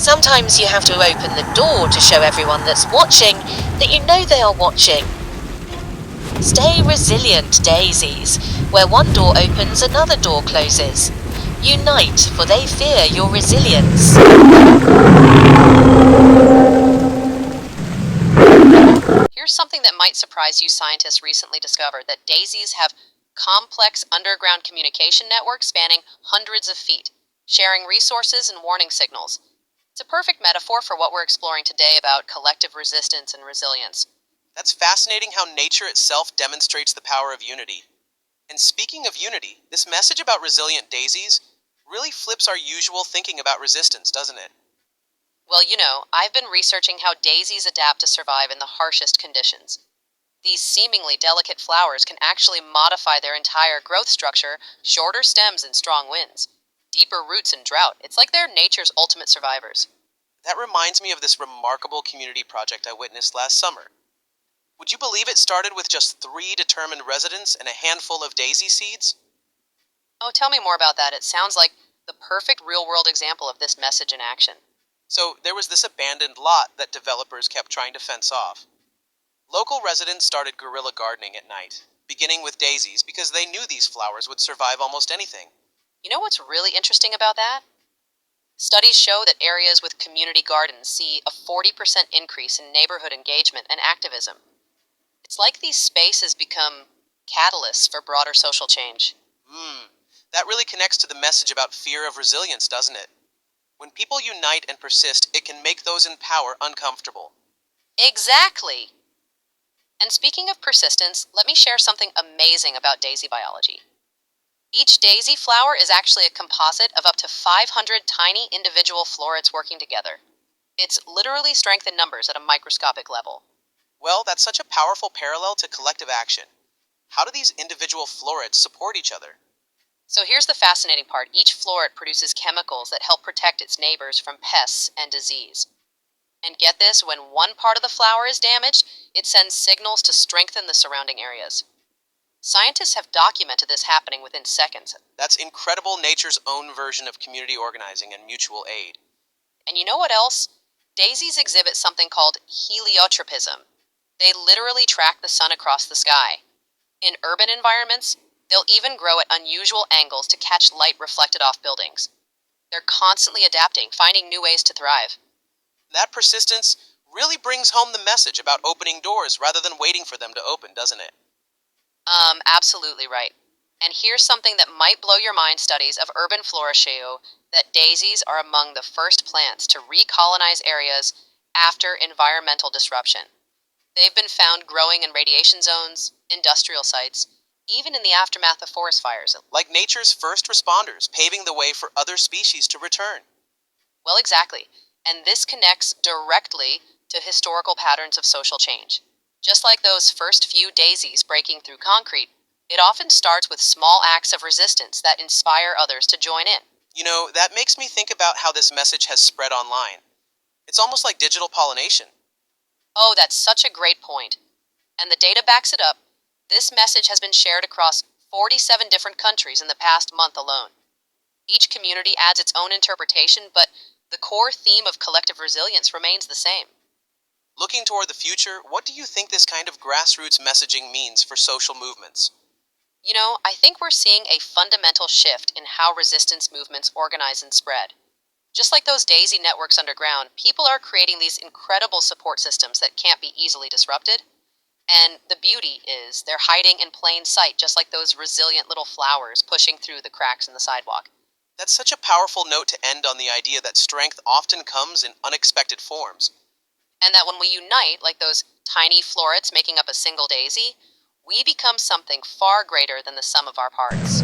Sometimes you have to open the door to show everyone that's watching that you know they are watching. Stay resilient, daisies. Where one door opens, another door closes. Unite, for they fear your resilience. Here's something that might surprise you. Scientists recently discovered that daisies have complex underground communication networks spanning hundreds of feet, sharing resources and warning signals. It's a perfect metaphor for what we're exploring today about collective resistance and resilience. That's fascinating how nature itself demonstrates the power of unity. And speaking of unity, this message about resilient daisies really flips our usual thinking about resistance, doesn't it? Well, I've been researching how daisies adapt to survive in the harshest conditions. These seemingly delicate flowers can actually modify their entire growth structure, shorter stems in strong winds, deeper roots in drought. It's like they're nature's ultimate survivors. That reminds me of this remarkable community project I witnessed last summer. Would you believe it started with just 3 determined residents and a handful of daisy seeds? Oh, tell me more about that. It sounds like the perfect real-world example of this message in action. So there was this abandoned lot that developers kept trying to fence off. Local residents started guerrilla gardening at night, beginning with daisies because they knew these flowers would survive almost anything. You know what's really interesting about that? Studies show that areas with community gardens see a 40% increase in neighborhood engagement and activism. It's like these spaces become catalysts for broader social change. That really connects to the message about fear of resilience, doesn't it? When people unite and persist, it can make those in power uncomfortable. Exactly! And speaking of persistence, let me share something amazing about daisy biology. Each daisy flower is actually a composite of up to 500 tiny individual florets working together. It's literally strength in numbers at a microscopic level. Well, that's such a powerful parallel to collective action. How do these individual florets support each other? So here's the fascinating part. Each floret produces chemicals that help protect its neighbors from pests and disease. And get this, when one part of the flower is damaged, it sends signals to strengthen the surrounding areas. Scientists have documented this happening within seconds. That's incredible, nature's own version of community organizing and mutual aid. And you know what else? Daisies exhibit something called heliotropism. They literally track the sun across the sky. In urban environments, they'll even grow at unusual angles to catch light reflected off buildings. They're constantly adapting, finding new ways to thrive. That persistence really brings home the message about opening doors rather than waiting for them to open, doesn't it? Absolutely right. And here's something that might blow your mind. Studies of urban flora show that daisies are among the first plants to recolonize areas after environmental disruption. They've been found growing in radiation zones, industrial sites, even in the aftermath of forest fires. Like nature's first responders, paving the way for other species to return. Well, exactly. And this connects directly to historical patterns of social change. Just like those first few daisies breaking through concrete, it often starts with small acts of resistance that inspire others to join in. That makes me think about how this message has spread online. It's almost like digital pollination. Oh, that's such a great point. And the data backs it up. This message has been shared across 47 different countries in the past month alone. Each community adds its own interpretation, but the core theme of collective resilience remains the same. Looking toward the future, what do you think this kind of grassroots messaging means for social movements? I think we're seeing a fundamental shift in how resistance movements organize and spread. Just like those daisy networks underground, people are creating these incredible support systems that can't be easily disrupted. And the beauty is they're hiding in plain sight, just like those resilient little flowers pushing through the cracks in the sidewalk. That's such a powerful note to end on, the idea that strength often comes in unexpected forms. And that when we unite, like those tiny florets making up a single daisy, we become something far greater than the sum of our parts.